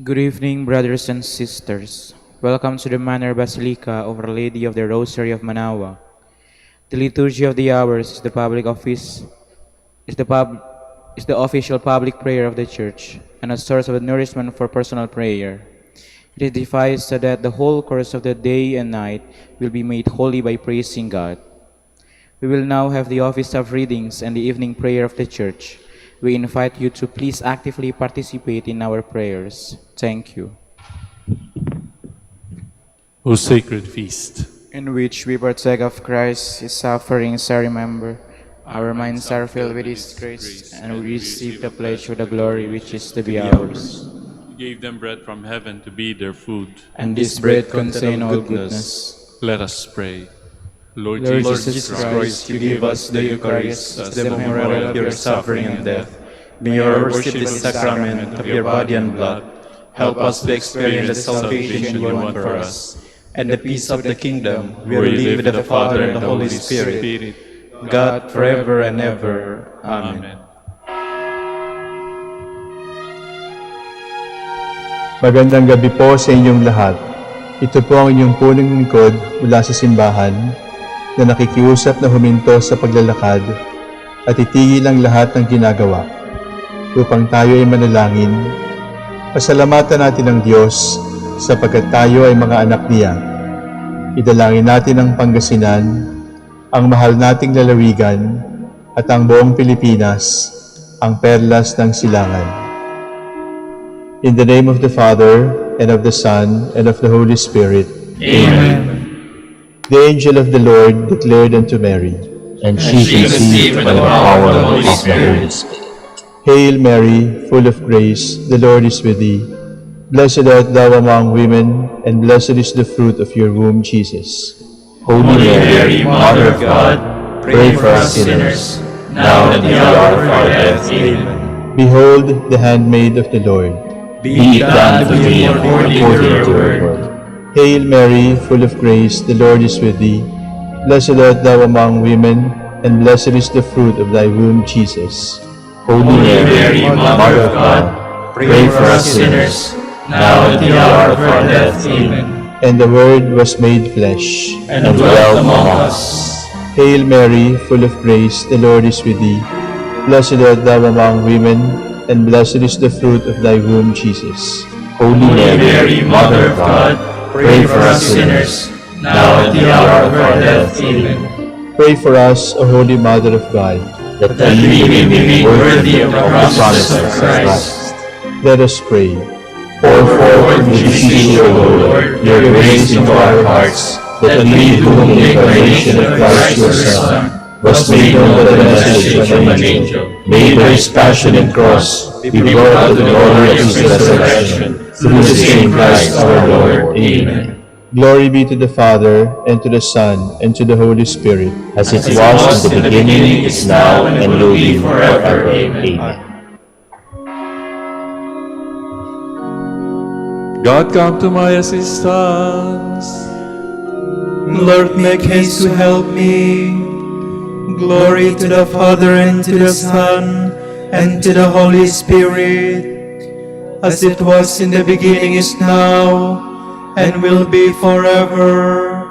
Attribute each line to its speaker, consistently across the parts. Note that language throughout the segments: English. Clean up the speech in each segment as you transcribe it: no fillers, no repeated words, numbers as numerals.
Speaker 1: Good evening, brothers and sisters. Welcome to the Manor Basilica of Our Lady of the Rosary of Manaoag. The Liturgy of the Hours is the public office is the pub is the official public prayer of the Church and a source of nourishment for personal prayer. It edifies so that the whole course of the day and night will be made holy by praising God. We will now have the office of readings and the evening prayer of the Church. We invite you to please actively participate in our prayers. Thank you.
Speaker 2: O sacred feast,
Speaker 1: In which we partake of Christ, His sufferings are remembered. Our minds are filled with His grace, and we receive the pledge of the glory which is to be ours.
Speaker 2: you gave them bread from heaven to be their food.
Speaker 1: And this bread contains all goodness.
Speaker 2: Let us pray. Lord
Speaker 1: Lord
Speaker 2: Jesus
Speaker 1: Jesus Christ, you give us the Eucharist as the memorial of your suffering and death.
Speaker 3: May our worship the sacrament of your body and blood help us to experience the salvation you want for us, and the peace of the kingdom where we live with the Father and the Holy Spirit, God forever and ever. Amen.
Speaker 4: Magandang gabi po sa inyong lahat. Ito po ang inyong punong lingkod mula sa simbahan na nakikiusap na huminto sa paglalakad at itigil ang lahat ng ginagawa upang tayo ay manalangin. Pasalamatan natin ang Diyos sapagkat tayo ay mga anak niya. Idalangin natin ang Pangasinan, ang mahal nating lalawigan at ang buong Pilipinas, ang perlas ng silangan. In the name of the Father, and of the Son, and of the Holy Spirit.
Speaker 3: Amen.
Speaker 4: The angel of the Lord declared unto Mary,
Speaker 3: And she conceived by the power of the Holy Spirit.
Speaker 4: Hail Mary, full of grace, the Lord is with thee. Blessed art thou among women, and blessed is the fruit of your womb, Jesus.
Speaker 3: Holy Mary, Mother of God, pray for us sinners, now and at the hour of our death. Amen.
Speaker 4: Behold the handmaid of the Lord.
Speaker 3: Be it done to me according to your word.
Speaker 4: Hail Mary, full of grace, the Lord is with thee. Blessed art thou among women, and blessed is the fruit of thy womb, Jesus.
Speaker 3: Holy Mary, Mother of God, pray for us sinners, now and at the hour of our death. Amen.
Speaker 4: And the Word was made flesh,
Speaker 3: And dwelt among us.
Speaker 4: Hail Mary, full of grace, the Lord is with thee. Blessed art thou among women, and blessed is the fruit of thy womb, Jesus.
Speaker 3: Holy Mary, Mother of God, pray for us sinners, now at the hour of our death. Amen.
Speaker 4: Pray for us, O Holy Mother of God.
Speaker 3: That we may be made worthy of the promises of Christ.
Speaker 4: Let us pray.
Speaker 3: Pour forth, we beseech you, O Lord, your grace into our hearts, that we, to whom the incarnation of Christ your Son was made known by the message of an angel, may by his passion and cross be brought to the glory of his resurrection, through the same Christ our Lord. Amen.
Speaker 4: Glory be to the Father, and to the Son, and to the Holy Spirit.
Speaker 3: As it was in the beginning, is now, and will be forever. Amen.
Speaker 2: God, come to my assistance.
Speaker 5: Lord, make haste to help me. Glory to the Father, and to the Son, and to the Holy Spirit, as it was in the beginning, is now, and will be forever.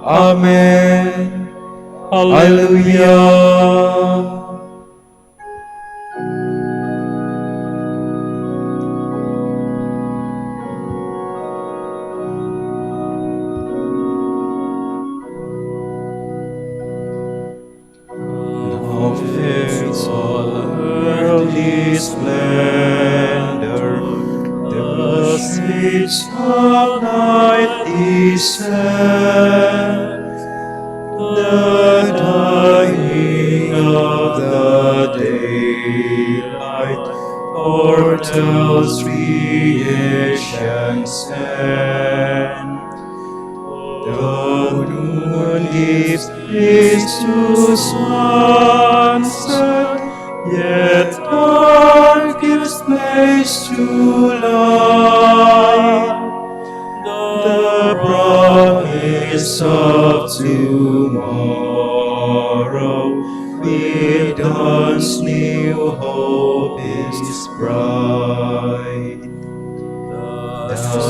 Speaker 5: Amen. Hallelujah. Splendor, the streets of night descend, the dying of the daylight foretells creation's end. The moon gives place to sunset, yet dark gives place to light. The promise of tomorrow with dawn's new hope is bright.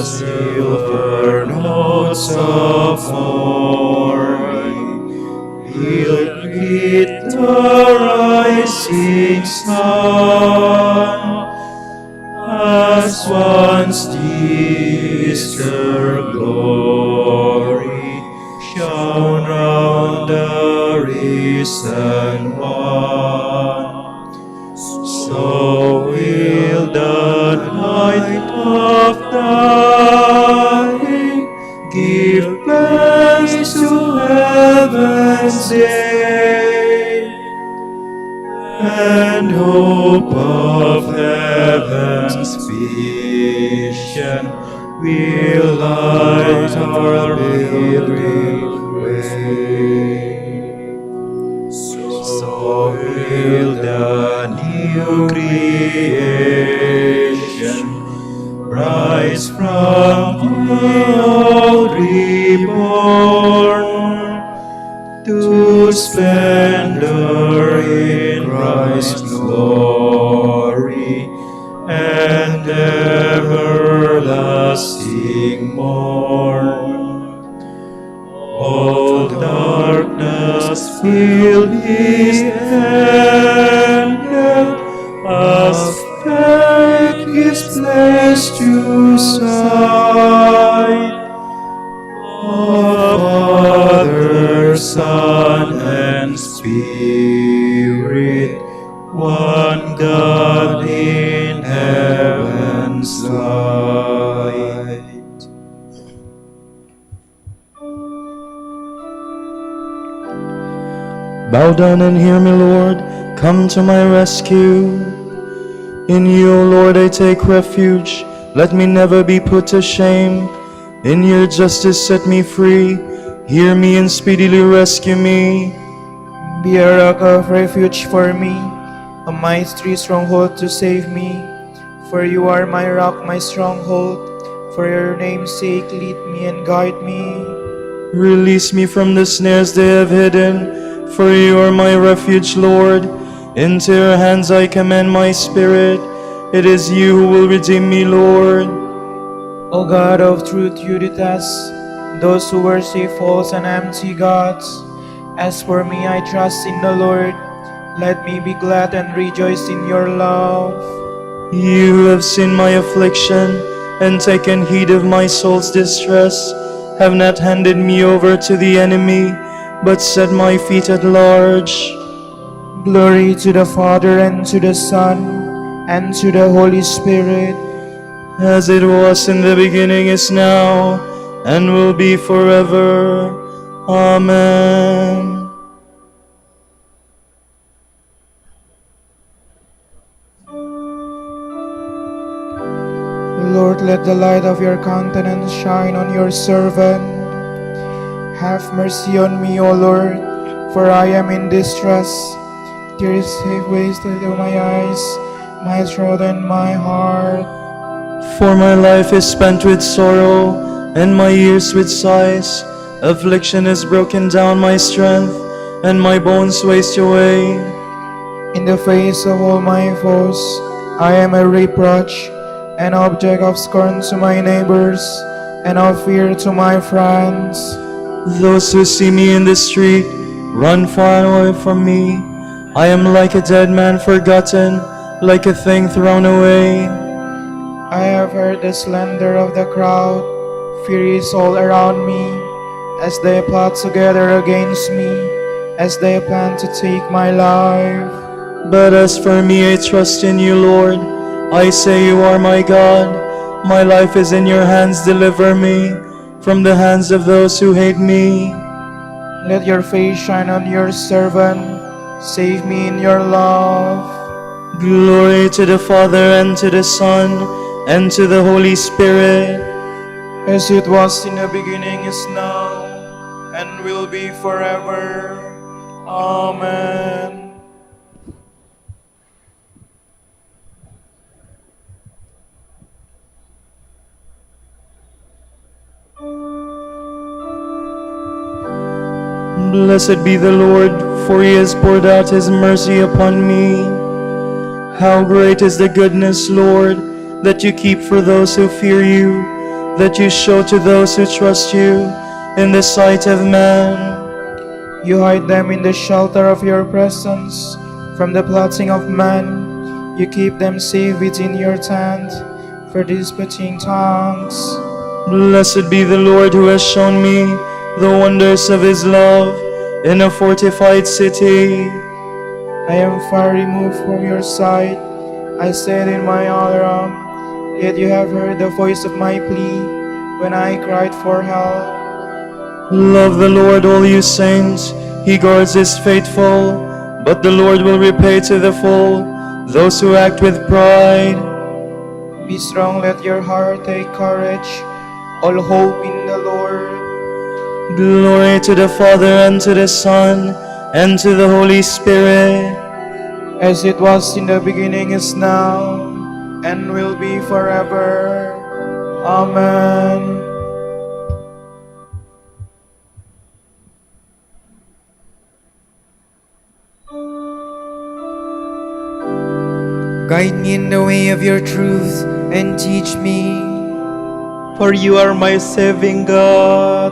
Speaker 5: silver notes of morn, he'll greet the rising sun, as once Easter glory shone round the risen one. So will the night of dying give place to heaven's day, and hope of heaven's vision will light our pilgrim way. So will the new creation rise from the old reborn to splendor in Christ's glory and everlasting morn. All darkness will be ended as faith gives place to sight of Father, Son, and Spirit, one God in heaven's light.
Speaker 6: Bow down and hear me, Lord, come to my rescue. In you, O Lord, I take refuge, let me never be put to shame. In your justice set me free, hear me and speedily rescue me.
Speaker 7: Be a rock of refuge for me, a mighty stronghold to save me. For you are my rock, my stronghold. For your name's sake, lead me and guide me.
Speaker 6: Release me from the snares they have hidden, for you are my refuge, Lord. Into your hands I commend my spirit. It is you who will redeem me, Lord.
Speaker 7: O God of truth, you detest those who worship false and empty gods. As for me, I trust in the Lord. Let me be glad and rejoice in your love.
Speaker 6: You who have seen my affliction and taken heed of my soul's distress, have not handed me over to the enemy, but set my feet at large.
Speaker 7: Glory to the Father, and to the Son, and to the Holy Spirit,
Speaker 6: as it was in the beginning, is now, and will be forever. Amen.
Speaker 7: Lord, let the light of your countenance shine on your servant. Have mercy on me, O Lord, for I am in distress. Tears have wasted on my eyes, my throat and my heart.
Speaker 6: For my life is spent with sorrow, and my years with sighs. Affliction has broken down my strength, and my bones waste away.
Speaker 7: In the face of all my foes, I am a reproach, an object of scorn to my neighbors, and of fear to my friends.
Speaker 6: Those who see me in the street run far away from me. I am like a dead man forgotten, like a thing thrown away.
Speaker 7: I have heard the slander of the crowd. Fear is all around me, as they plot together against me, as they plan to take my life.
Speaker 6: But as for me, I trust in you, Lord. I say you are my God. My life is in your hands, deliver me from the hands of those who hate me.
Speaker 7: Let your face shine on your servant. Save me in your love.
Speaker 6: Glory to the Father, and to the Son, and to the Holy Spirit.
Speaker 7: As it was in the beginning, is now, and will be forever. Amen.
Speaker 6: Blessed be the Lord, for he has poured out his mercy upon me. How great is the goodness, Lord, that you keep for those who fear you, that you show to those who trust you in the sight of man.
Speaker 7: You hide them in the shelter of your presence from the plotting of man. You keep them safe within your tent for disputing tongues.
Speaker 6: Blessed be the Lord who has shown me the wonders of his love in a fortified city.
Speaker 7: I am far removed from your sight. I said in my alarm, yet you have heard the voice of my plea when I cried for help.
Speaker 6: Love the Lord, all you saints. He guards his faithful, but the Lord will repay to the full those who act with pride.
Speaker 7: Be strong, let your heart take courage. All hope in the Lord.
Speaker 6: Glory to the Father, and to the Son, and to the Holy Spirit.
Speaker 7: As it was in the beginning, is now, and will be forever. Amen. Guide me in the way of your truth, and teach me.
Speaker 5: For you are my saving God.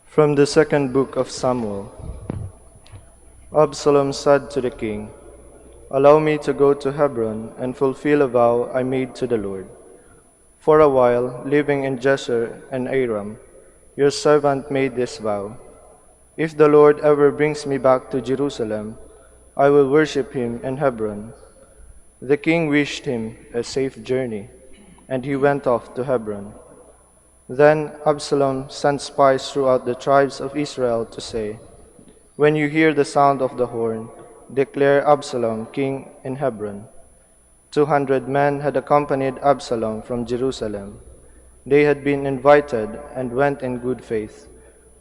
Speaker 6: From the second book of Samuel. Absalom said to the king, "Allow me to go to Hebron and fulfill a vow I made to the Lord. For a while, living in Jeshur and Aram, your servant made this vow. If the Lord ever brings me back to Jerusalem, I will worship him in Hebron." The king wished him a safe journey, and he went off to Hebron. Then Absalom sent spies throughout the tribes of Israel to say, "When you hear the sound of the horn, declare Absalom king in Hebron." 200 men had accompanied Absalom from Jerusalem. They had been invited and went in good faith,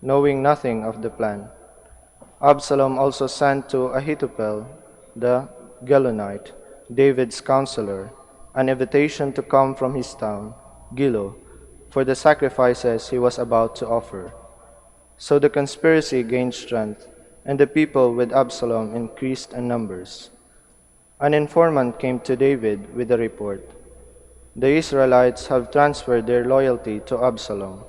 Speaker 6: knowing nothing of the plan. Absalom also sent to Ahithophel, the Gilonite, David's counselor, an invitation to come from his town, Gilo, for the sacrifices he was about to offer. So the conspiracy gained strength, and the people with Absalom increased in numbers. An informant came to David with a report. "The Israelites have transferred their loyalty to Absalom."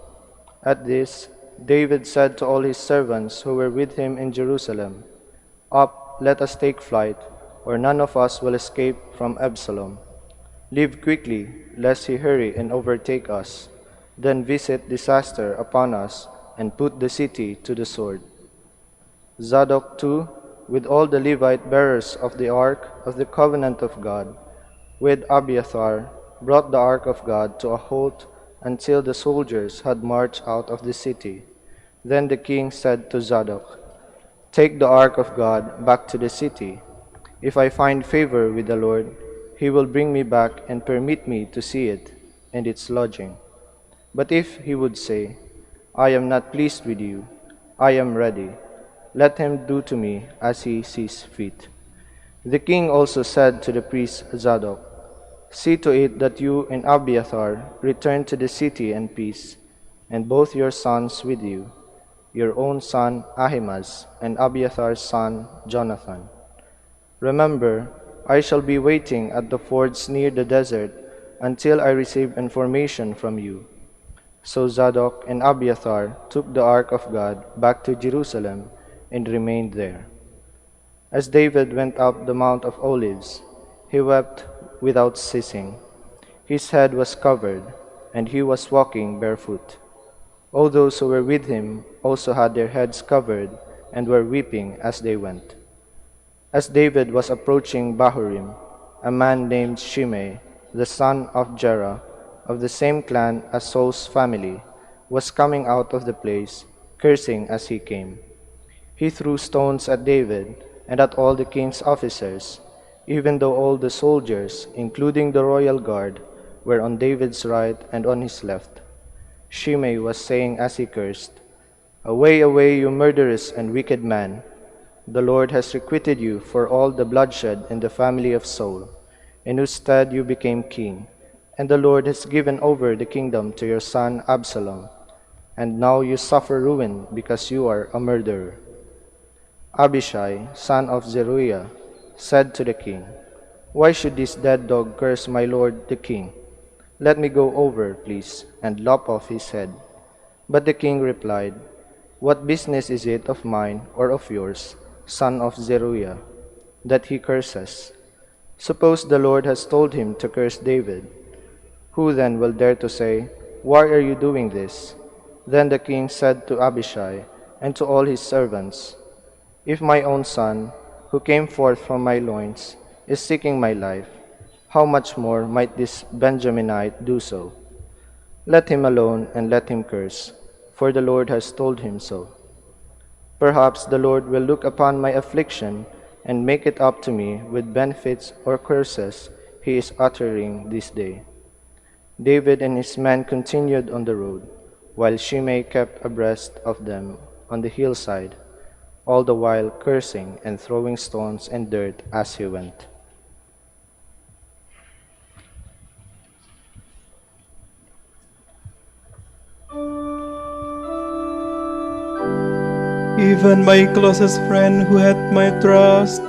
Speaker 6: At this, David said to all his servants who were with him in Jerusalem, "Up, let us take flight, or none of us will escape from Absalom. Leave quickly, lest he hurry and overtake us, then visit disaster upon us and put the city to the sword." Zadok too, with all the Levite bearers of the ark of the covenant of God, with Abiathar, brought the ark of God to a halt until the soldiers had marched out of the city. Then the king said to Zadok, "Take the ark of God back to the city. If I find favor with the Lord, he will bring me back and permit me to see it and its lodging. But if he would say, 'I am not pleased with you, I am ready,' let him do to me as he sees fit." The king also said to the priest Zadok, "See to it that you and Abiathar return to the city in peace, and both your sons with you, your own son Ahimaaz and Abiathar's son Jonathan. Remember, I shall be waiting at the fords near the desert until I receive information from you." So Zadok and Abiathar took the ark of God back to Jerusalem and remained there. As David went up the Mount of Olives, he wept without ceasing. His head was covered, and he was walking barefoot. All those who were with him also had their heads covered and were weeping as they went. As David was approaching Bahurim, a man named Shimei, the son of Jerah, of the same clan as Saul's family, was coming out of the place, cursing as he came. He threw stones at David and at all the king's officers, even though all the soldiers, including the royal guard, were on David's right and on his left. Shimei was saying as he cursed, "Away, away, you murderous and wicked man! The Lord has requited you for all the bloodshed in the family of Saul, in whose stead you became king, and the Lord has given over the kingdom to your son Absalom, and now you suffer ruin because you are a murderer." Abishai, son of Zeruiah, said to the king,
Speaker 8: Why should this dead dog curse my lord the king? Let me go over, please, and lop off his head. But the king replied, What business is it of mine or of yours, son of Zeruiah, that he curses? Suppose the Lord has told him to curse David. Who then will dare to say, Why are you doing this? Then the king said to Abishai and to all his servants, If my own son, who came forth from my loins, is seeking my life, how much more might this Benjaminite do so? Let him alone and let him curse, for the Lord has told him so. Perhaps the Lord will look upon my affliction and make it up to me with benefits or curses he is uttering this day. David and his men continued on the road, while Shimei kept abreast of them on the hillside, all the while cursing and throwing stones and dirt as he went.
Speaker 5: Even my closest friend who had my trust,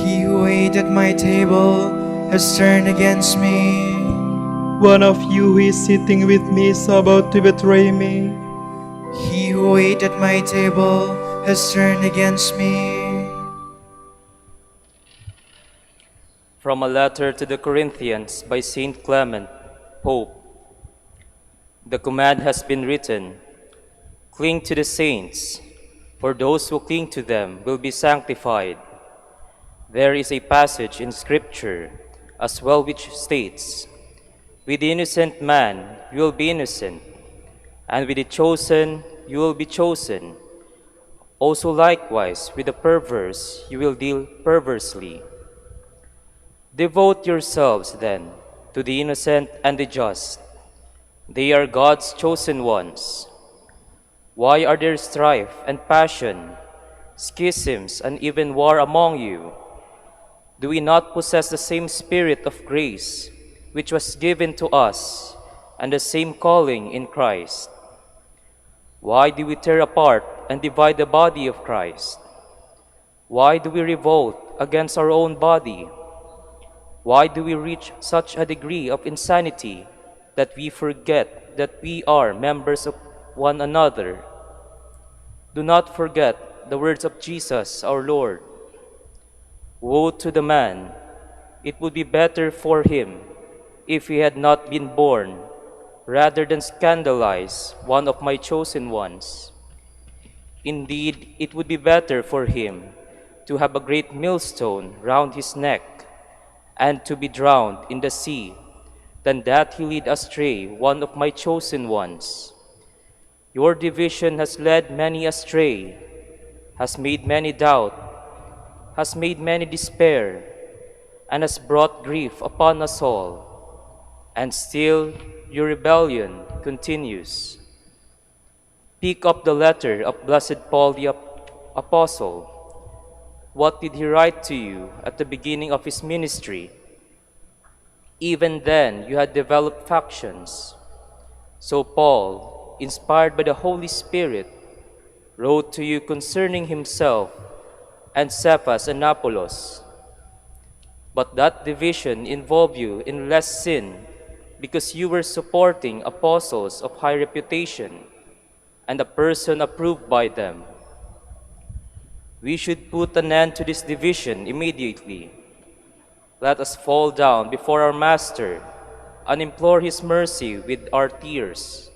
Speaker 7: He who ate at my table has turned against me.
Speaker 5: one of you who is sitting with me is about to betray me.
Speaker 7: He who ate at my table has turned against me.
Speaker 9: From a letter to the Corinthians by Saint Clement, Pope. The command has been written, Cling to the saints, for those who cling to them will be sanctified. There is a passage in Scripture as well which states, With the innocent man you will be innocent, and with the chosen you will be chosen. Also likewise with the perverse you will deal perversely. Devote yourselves then to the innocent and the just. They are God's chosen ones. Why are there strife and passion, schisms and even war among you? Do we not possess the same spirit of grace which was given to us, and the same calling in Christ? Why do we tear apart and divide the body of Christ? Why do we revolt against our own body? Why do we reach such a degree of insanity that we forget that we are members of one another? Do not forget the words of Jesus our Lord. Woe to the man! It would be better for him if he had not been born, rather than scandalize one of my chosen ones. Indeed, it would be better for him to have a great millstone round his neck and to be drowned in the sea, than that he lead astray one of my chosen ones. Your division has led many astray, has made many doubt, has made many despair, and has brought grief upon us all. And still your rebellion continues. Pick up the letter of Blessed Paul the Apostle. What did he write to you at the beginning of his ministry? Even then you had developed factions. So Paul, inspired by the Holy Spirit, wrote to you concerning himself and Cephas and Apollos. But that division involved you in less sin because you were supporting apostles of high reputation and a person approved by them. We should put an end to this division immediately. Let us fall down before our Master and implore his mercy with our tears.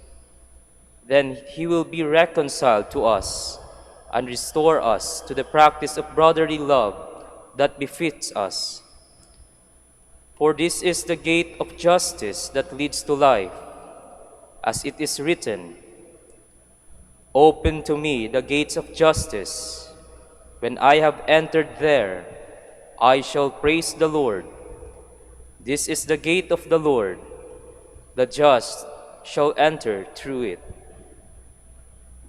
Speaker 9: Then he will be reconciled to us and restore us to the practice of brotherly love that befits us. For this is the gate of justice that leads to life, as it is written, Open to me the gates of justice. When I have entered there, I shall praise the Lord. This is the gate of the Lord. The just shall enter through it.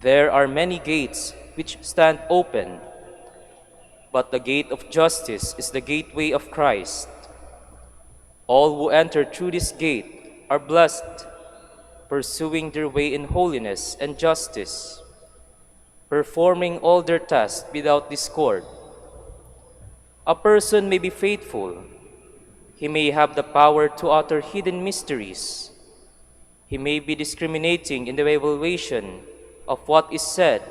Speaker 9: There are many gates which stand open, but the gate of justice is the gateway of Christ. All who enter through this gate are blessed, pursuing their way in holiness and justice, performing all their tasks without discord. A person may be faithful, he may have the power to utter hidden mysteries. He may be discriminating in the evaluation of what is said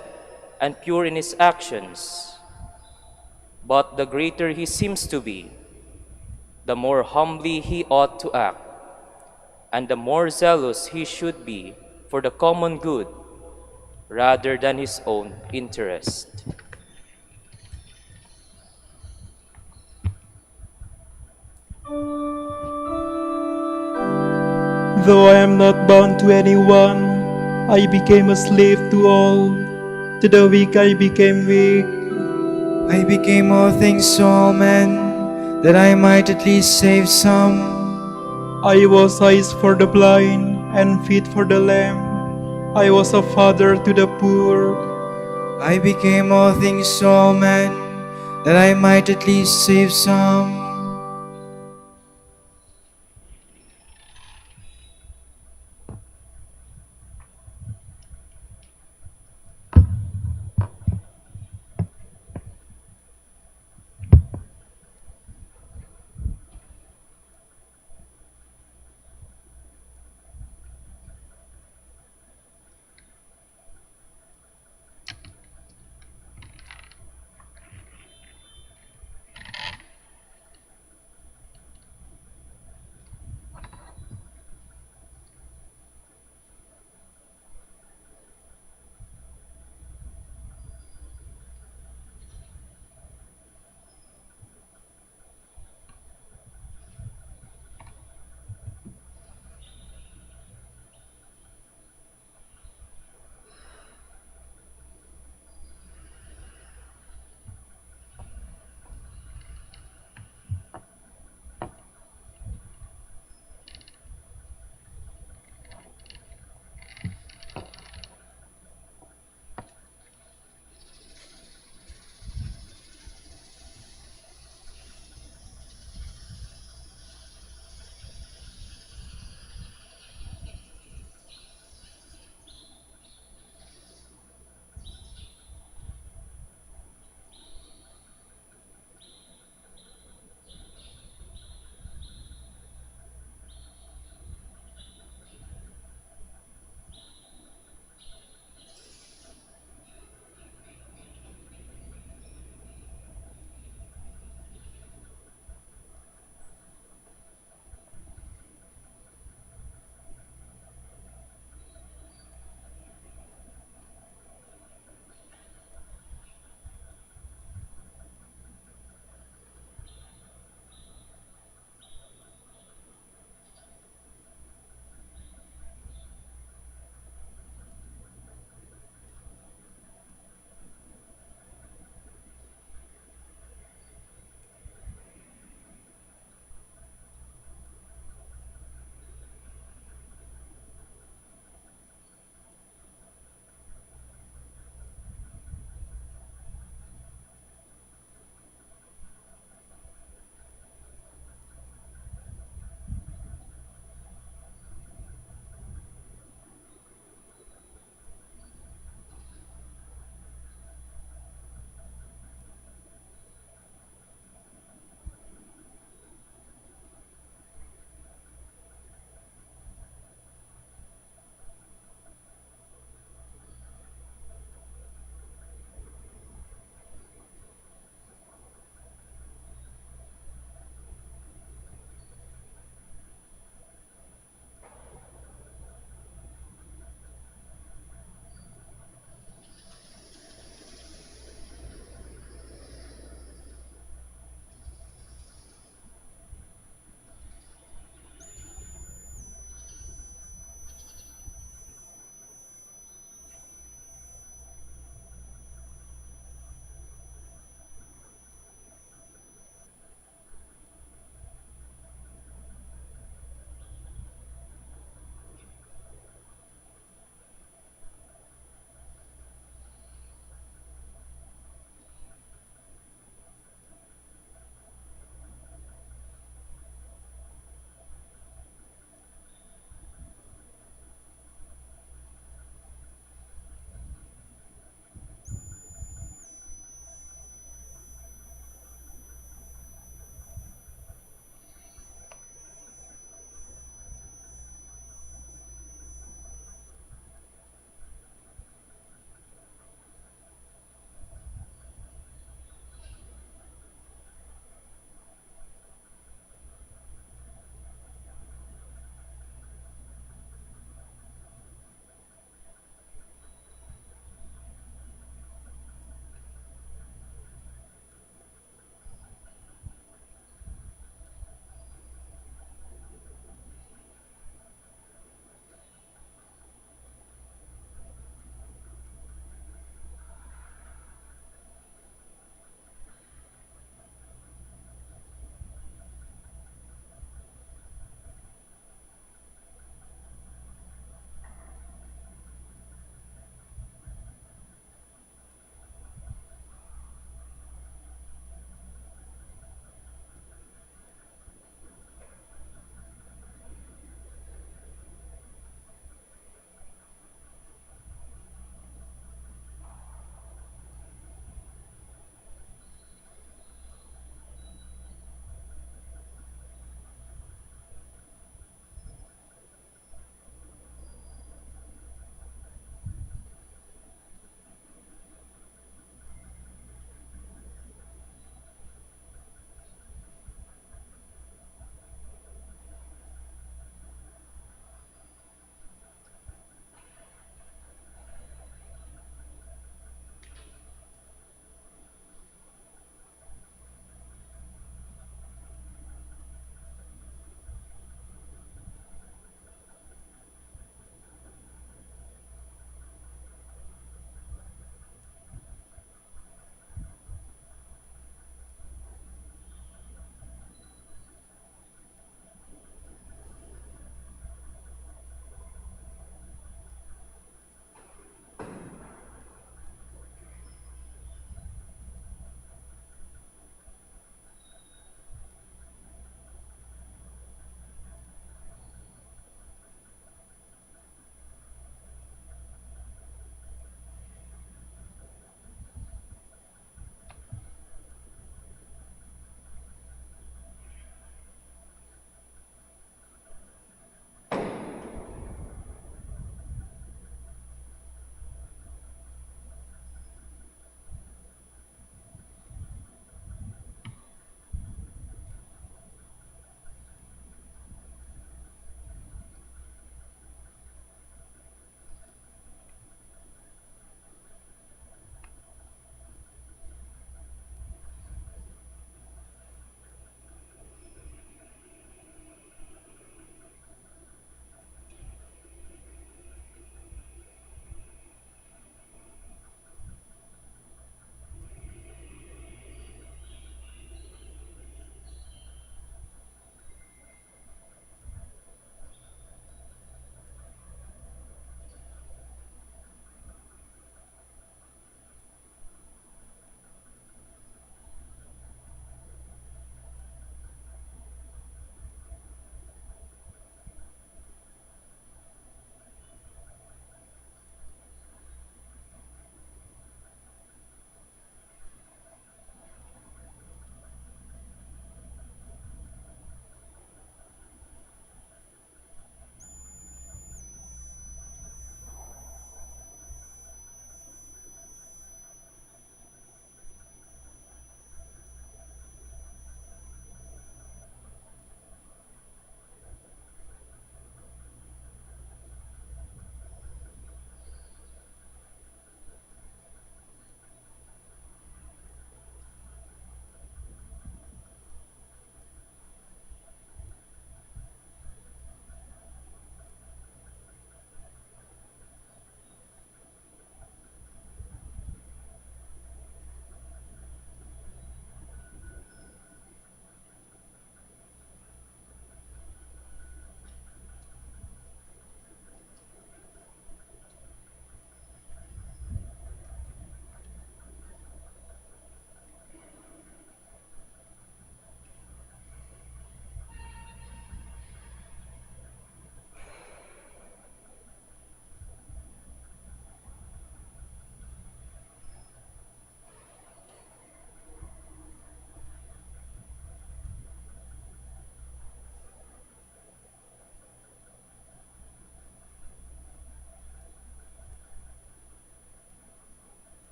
Speaker 9: and pure in his actions. But the greater he seems to be, the more humbly he ought to act, and the more zealous he should be for the common good rather than his own interest.
Speaker 5: Though I am not bound to anyone, I became a slave to all. To the weak I became weak.
Speaker 7: I became all things to all men, that I might at least save some.
Speaker 5: I was eyes for the blind and feet for the lame. I was a father to the poor.
Speaker 7: I became all things to all men, that I might at least save some.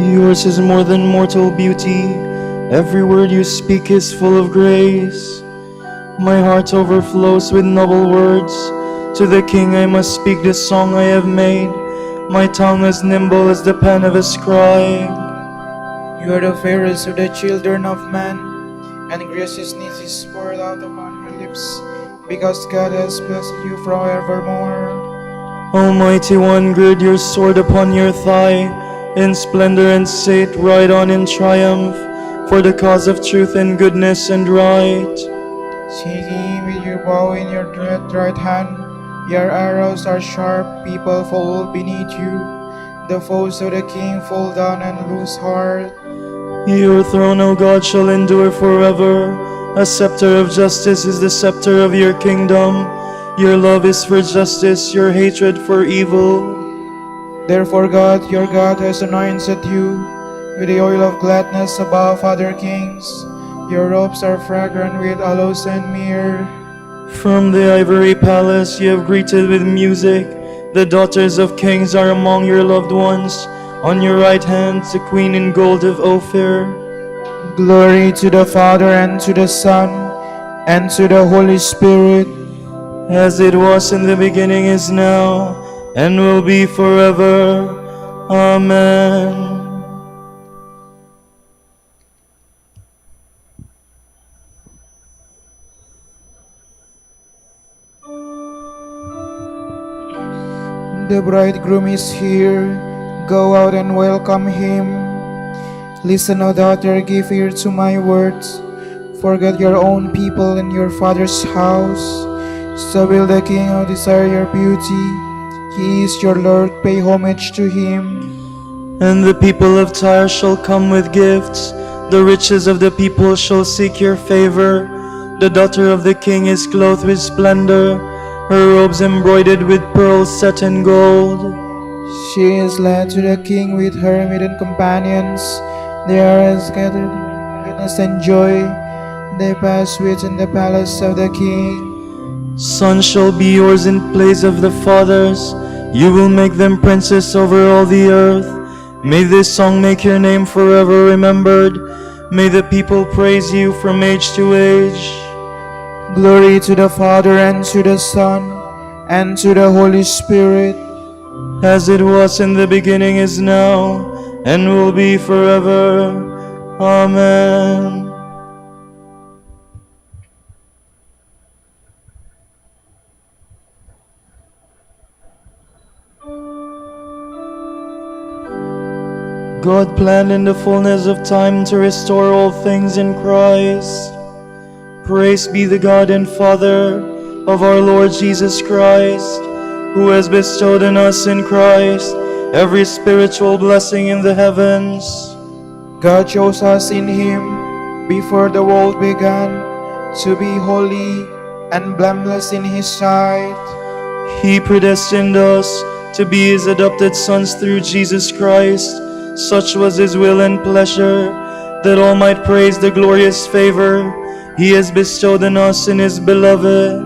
Speaker 6: Yours is more than mortal beauty. Every word you speak is full of grace. My heart overflows with noble words. To the King I must speak the song I have made. My tongue as nimble as the pen of a scribe.
Speaker 7: You are the fairest of the children of men, and graciousness is poured out upon your lips, because God has blessed you forevermore.
Speaker 6: Almighty One, gird your sword upon your thigh. In splendor and state ride on in triumph, for the cause of truth and goodness and right.
Speaker 7: Taking with your bow in your right hand, your arrows are sharp, people fall beneath you. The foes of the king fall down and lose heart.
Speaker 6: Your throne, O God, shall endure forever. A scepter of justice is the scepter of your kingdom. Your love is for justice, your hatred for evil.
Speaker 7: Therefore God, your God, has anointed you with the oil of gladness above other kings. Your robes are fragrant with aloes and myrrh.
Speaker 6: From the ivory palace you have greeted with music. The daughters of kings are among your loved ones. On your right hand, the queen in gold of Ophir.
Speaker 7: Glory to the Father, and to the Son, and to the Holy Spirit.
Speaker 6: As it was in the beginning, is now, and will be forever. Amen.
Speaker 7: The bridegroom is here. Go out and welcome him. Listen, O daughter, give ear to my words. Forget your own people and your father's house. So will the King who desire your beauty. He is your Lord, pay homage to him.
Speaker 6: And the people of Tyre shall come with gifts. The riches of the people shall seek your favor. The daughter of the king is clothed with splendor, her robes embroidered with pearls set in gold.
Speaker 7: She is led to the king with her maiden companions. They are as gathered in goodness and joy. They pass within the palace of the king.
Speaker 6: Sons shall be yours in place of the fathers. You will make them princes over all the earth. May this song make your name forever remembered. May the people praise you from age to age.
Speaker 7: Glory to the Father, and to the Son, and to the Holy Spirit.
Speaker 6: As it was in the beginning, is now, and will be forever. Amen. God planned in the fullness of time to restore all things in Christ. Praise be the God and Father of our Lord Jesus Christ, who has bestowed on us in Christ every spiritual blessing in the heavens.
Speaker 7: God chose us in him before the world began to be holy and blameless in his sight.
Speaker 6: He predestined us to be his adopted sons through Jesus Christ. Such was his will and pleasure, that all might praise the glorious favor he has bestowed on us in his beloved.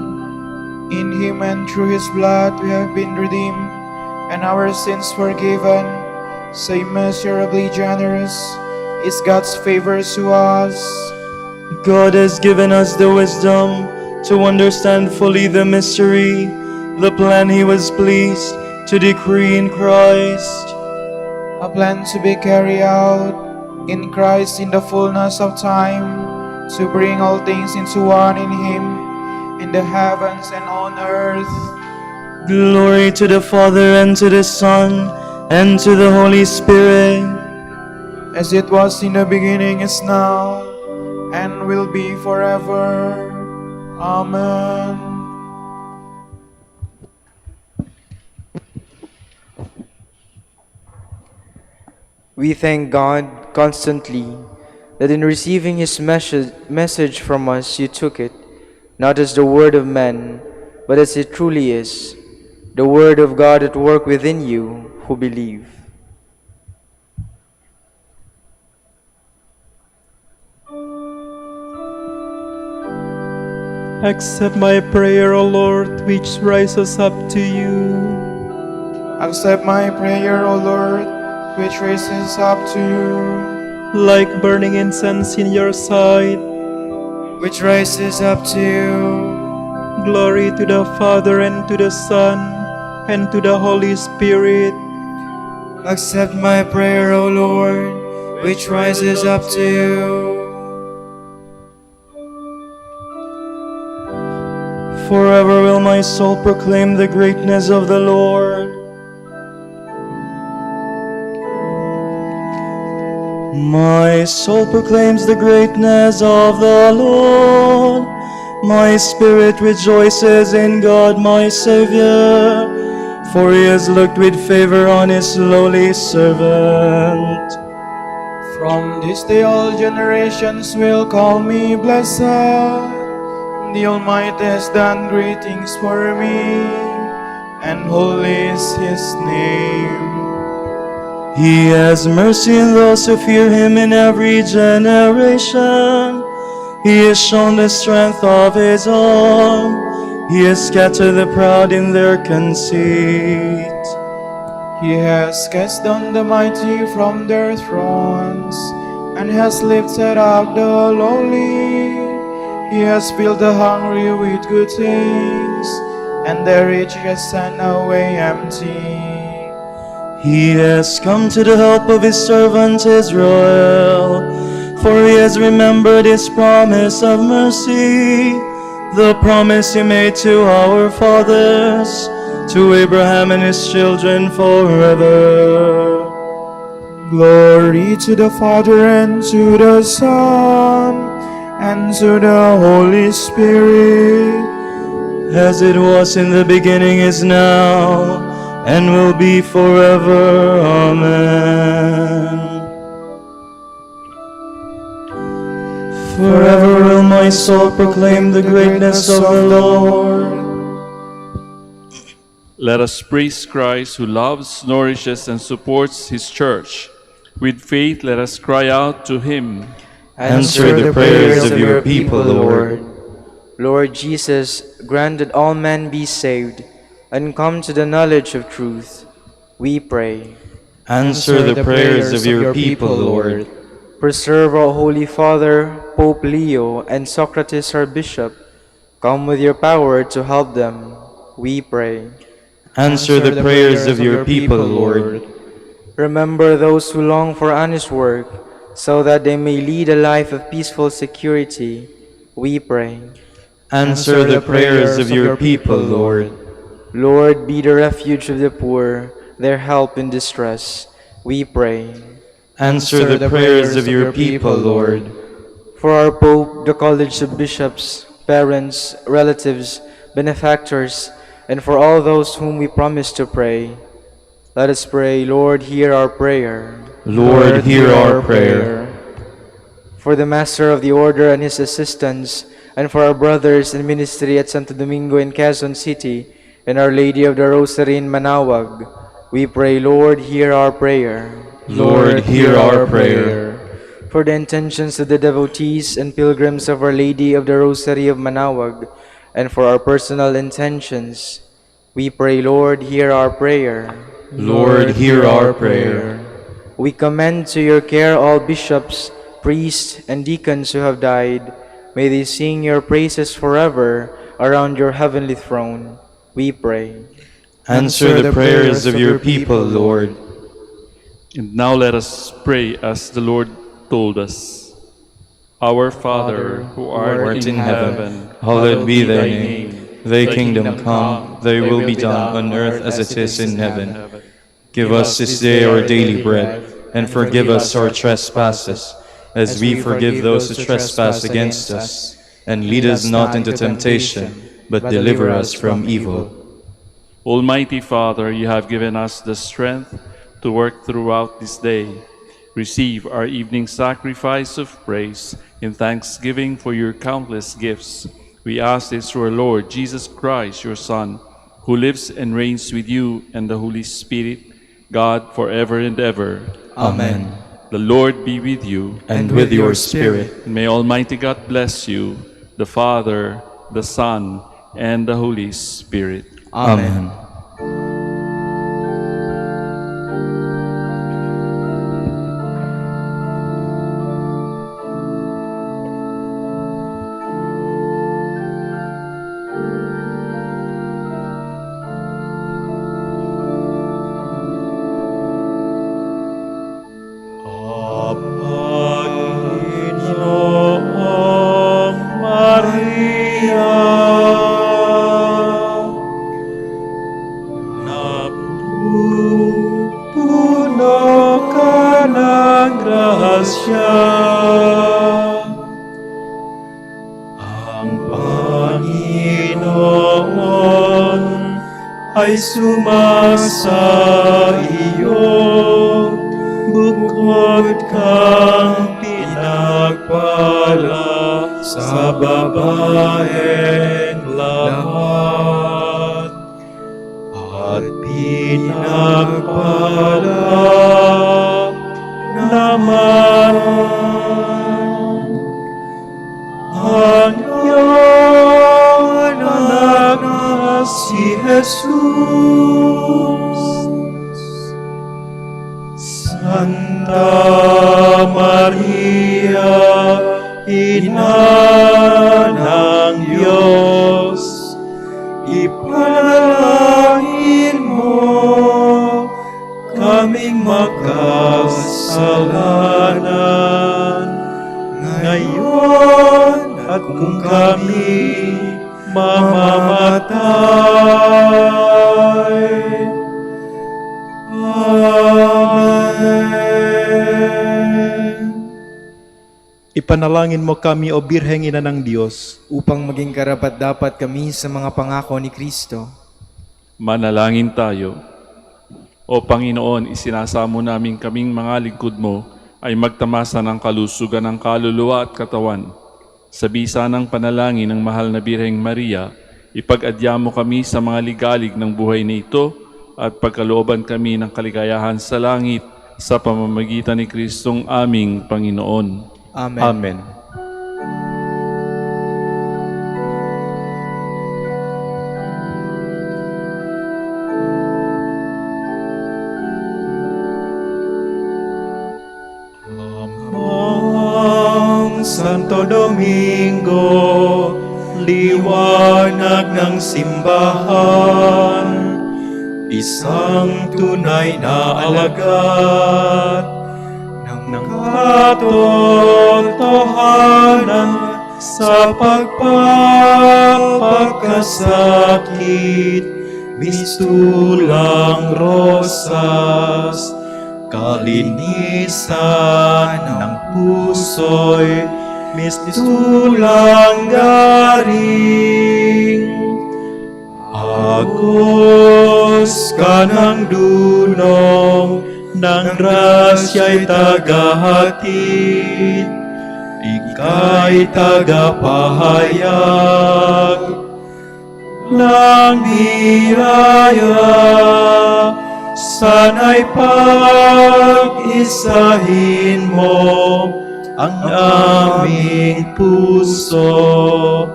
Speaker 7: In him and through his blood we have been redeemed, and our sins forgiven. So immeasurably generous is God's favor to us.
Speaker 6: God has given us the wisdom to understand fully the mystery, the plan he was pleased to decree in Christ.
Speaker 7: A plan to be carried out in Christ in the fullness of time, to bring all things into one in him, in the heavens and on earth.
Speaker 6: Glory to the Father, and to the Son, and to the Holy Spirit.
Speaker 7: As it was in the beginning, is now, and will be forever. Amen.
Speaker 8: We thank God constantly that in receiving his message from us, you took it, not as the word of men, but as it truly is, the word of God at work within you who believe.
Speaker 5: Accept my prayer, O Lord, which rises up to you.
Speaker 7: Accept my prayer, O Lord, which raises up to you,
Speaker 5: like burning incense in your sight.
Speaker 7: which rises up to you.
Speaker 5: Glory to the Father, and to the Son, and to the Holy Spirit.
Speaker 7: Accept my prayer, O Lord, which rises up to you.
Speaker 6: Forever will my soul proclaim the greatness of the Lord. My soul proclaims the greatness of the Lord. My spirit rejoices in God my Savior, for he has looked with favor on his lowly servant.
Speaker 7: From this day all generations will call me blessed. The Almighty has done great things for me, and holy is his name.
Speaker 6: He has mercy on those who fear him in every generation. He has shown the strength of his arm. He has scattered the proud in their conceit.
Speaker 7: He has cast down the mighty from their thrones, and has lifted up the lowly. He has filled the hungry with good things, and the rich has sent away empty.
Speaker 6: He has come to the help of his servant Israel, for he has remembered his promise of mercy, the promise he made to our fathers, to Abraham and his children forever.
Speaker 7: Glory to the Father, and to the Son, and to the Holy Spirit,
Speaker 6: as it was in the beginning, is now, and will be forever. Amen. Forever will my soul proclaim the greatness of the Lord.
Speaker 2: Let us praise Christ, who loves, nourishes, and supports his church. With faith, let us cry out to him.
Speaker 10: Answer the prayers of your people, Lord. Lord Jesus, grant that all men be saved and come to the knowledge of truth, we pray.
Speaker 6: Answer the prayers of your people, Lord.
Speaker 10: Preserve our Holy Father, Pope Leo, and Socrates our Bishop. Come with your power to help them, we pray.
Speaker 6: Answer the prayers of your people, Lord.
Speaker 10: Remember those who long for honest work, so that they may lead a life of peaceful security, we pray.
Speaker 6: Answer the prayers of your people, Lord.
Speaker 10: Lord, be the refuge of the poor, their help in distress, we pray.
Speaker 6: Answer the prayers of your people, Lord.
Speaker 10: For our Pope, the College of Bishops, parents, relatives, benefactors, and for all those whom we promise to pray, let us pray, Lord, hear our prayer.
Speaker 6: Lord, hear our prayer.
Speaker 10: For the Master of the Order and his assistants, and for our brothers in ministry at Santo Domingo in Quezon City, and Our Lady of the Rosary in Manaoag, we pray, Lord, hear our prayer.
Speaker 6: Lord, hear our prayer.
Speaker 10: For the intentions of the devotees and pilgrims of Our Lady of the Rosary of Manaoag, and for our personal intentions, we pray, Lord, hear our prayer.
Speaker 6: Lord, hear our prayer.
Speaker 10: We commend to your care all bishops, priests, and deacons who have died. May they sing your praises forever around your heavenly throne, we pray.
Speaker 6: Answer the prayers of your people, Lord.
Speaker 2: And now let us pray as the Lord told us. Our Father, who art in heaven,
Speaker 6: hallowed be thy name. Thy kingdom come, thy will be done on earth as it is in heaven. Give us this day our daily bread, and forgive us our trespasses, as we forgive those who trespass against us. And lead us not into temptation, but deliver us from evil.
Speaker 2: Almighty Father, you have given us the strength to work throughout this day. Receive our evening sacrifice of praise in thanksgiving for your countless gifts. We ask this through our Lord Jesus Christ, your Son, who lives and reigns with you and the Holy Spirit, God, forever and ever.
Speaker 6: Amen.
Speaker 2: The Lord be with you.
Speaker 6: And with your spirit.
Speaker 2: May Almighty God bless you, the Father, the Son, and the Holy Spirit.
Speaker 6: Amen.
Speaker 5: ay sumasa iyo, bukod kang pinagpala sa babaeng lahat, at pinagpala naman ang iyong anak na si Jesus. Santa Maria, Ina ng Diyos, ipanalangin mo kaming makasalanan, ngayon at kung kami mamamatay. Amen. Ipanalangin mo kami, O Birheng Ina ng Diyos,
Speaker 10: upang maging karapat-dapat kami sa mga pangako ni Kristo.
Speaker 2: Manalangin tayo. O Panginoon, isinasamo namin kaming mga lingkod mo ay magtamasa ng kalusugan ng kaluluwa at katawan. Sa bisa ng panalangin ng mahal na Birheng Maria, ipag-adya mo kami sa mga ligalig ng buhay na ito at pagkalooban kami ng kaligayahan sa langit sa pamamagitan ni Kristong aming Panginoon.
Speaker 10: Amen.
Speaker 5: Amen. Santo Domingo, liwanag ng simbahan, isang tunay na alagad ng katotohanan sa pagpapakasakit, mistulang rosas, kalinisan ng puso'y mistulang garing. Agos ka ng dunong ng grasya'y tagahatid, ika'y tagapahayag ng biyaya. Sana'y pag-isahin mo ang aming puso,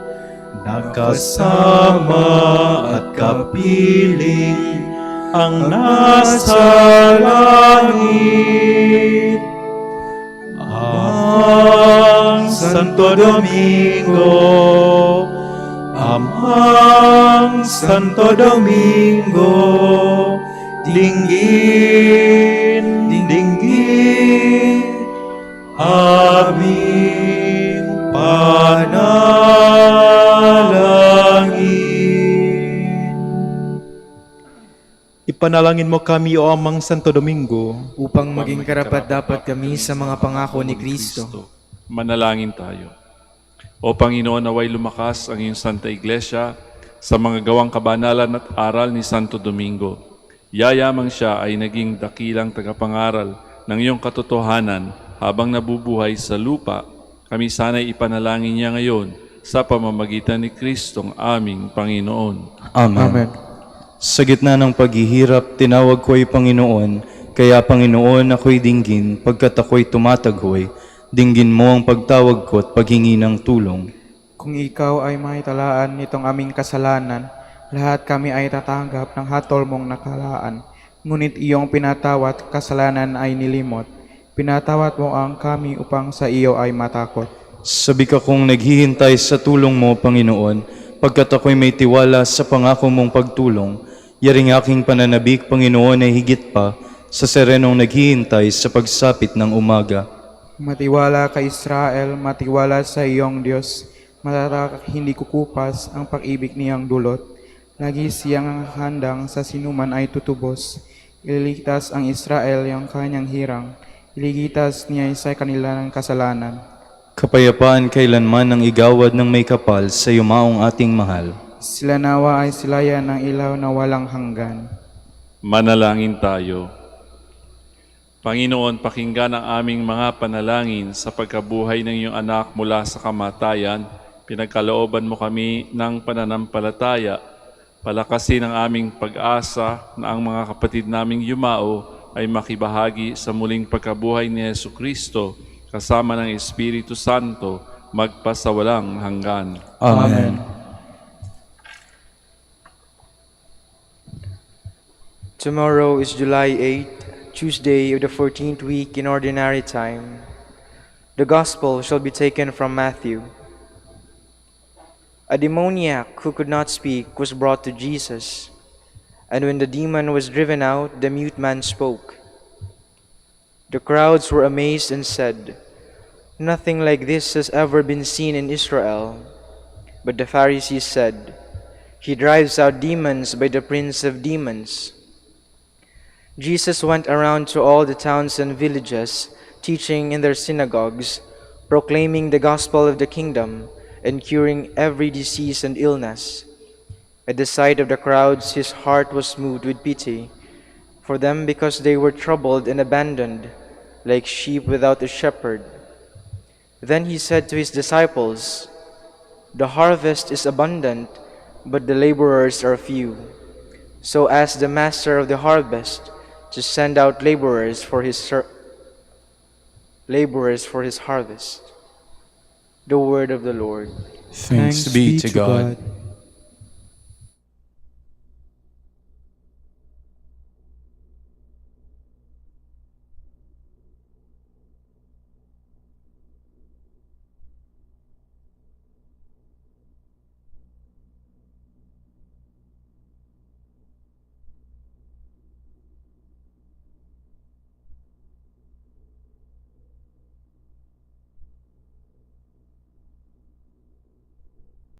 Speaker 5: nakasama at kapiling ang nasa langit. Ang Santo Domingo, Amang Santo Domingo, dinggin, dinggin, aming panalangin. Ipanalangin mo kami, O Amang Santo Domingo,
Speaker 10: Upang maging karapat-dapat kami sa mga pangako ni Kristo.
Speaker 2: Manalangin tayo. O Panginoon, naway lumakas ang iyong Santa Iglesia sa mga gawang kabanalan at aral ni Santo Domingo. Yayamang siya ay naging dakilang tagapangaral ng iyong katotohanan habang nabubuhay sa lupa. Kami sana'y ipanalangin niya ngayon sa pamamagitan ni Kristong aming Panginoon.
Speaker 6: Amen. Sa gitna ng paghihirap, tinawag ko ay Panginoon, kaya Panginoon ako'y dinggin, pagkat ako'y tumataghoy, dinggin mo ang pagtawag ko at paghingi ng tulong.
Speaker 7: Kung ikaw ay mahitalaan nitong aming kasalanan, lahat kami ay tatanggap ng hatol mong nakalaan. Ngunit iyong pinatawat, kasalanan ay nilimot. Pinatawat mo ang kami upang sa iyo ay matakot.
Speaker 6: Sabi ka kong naghihintay sa tulong mo, Panginoon, pagkat ako'y may tiwala sa pangako mong pagtulong. Yaring aking pananabik, Panginoon, ay higit pa sa serenong naghihintay sa pagsapit ng umaga.
Speaker 7: Matiwala ka Israel, matiwala sa iyong Diyos. Matatak hindi kukupas ang pag-ibig niyang dulot. Lagi siyang handang sa sinuman ay tutubos. Ililigtas ang Israel yung kanyang hirang. Ililigtas niya sa kanilang kasalanan.
Speaker 6: Kapayapaan kailanman ang igawad ng may kapal sa yumaong ating mahal.
Speaker 7: Sila nawa ay silayan ng ilaw na walang hanggan.
Speaker 2: Manalangin tayo. Panginoon, pakinggan ang aming mga panalangin sa pagkabuhay ng iyong anak mula sa kamatayan. Pinagkalooban mo kami ng pananampalataya. Palakasin ang aming pag-asa na ang mga kapatid naming yumao ay makibahagi sa muling pagkabuhay ni Jesucristo kasama ng Espiritu Santo magpasawalang hanggan.
Speaker 7: Amen.
Speaker 10: Tomorrow is July 8, Tuesday of the 14th week in Ordinary Time. The Gospel shall be taken from Matthew. A demoniac who could not speak was brought to Jesus, and when the demon was driven out, the mute man spoke. The crowds were amazed and said, "Nothing like this has ever been seen in Israel." But the Pharisees said, "He drives out demons by the prince of demons." Jesus went around to all the towns and villages, teaching in their synagogues, proclaiming the gospel of the kingdom, and curing every disease and illness. At the sight of the crowds, his heart was moved with pity for them, because they were troubled and abandoned, like sheep without a shepherd. Then he said to his disciples, "The harvest is abundant, but the laborers are few. So ask the master of the harvest to send out laborers for his harvest." The word of the Lord.
Speaker 5: Thanks be to God.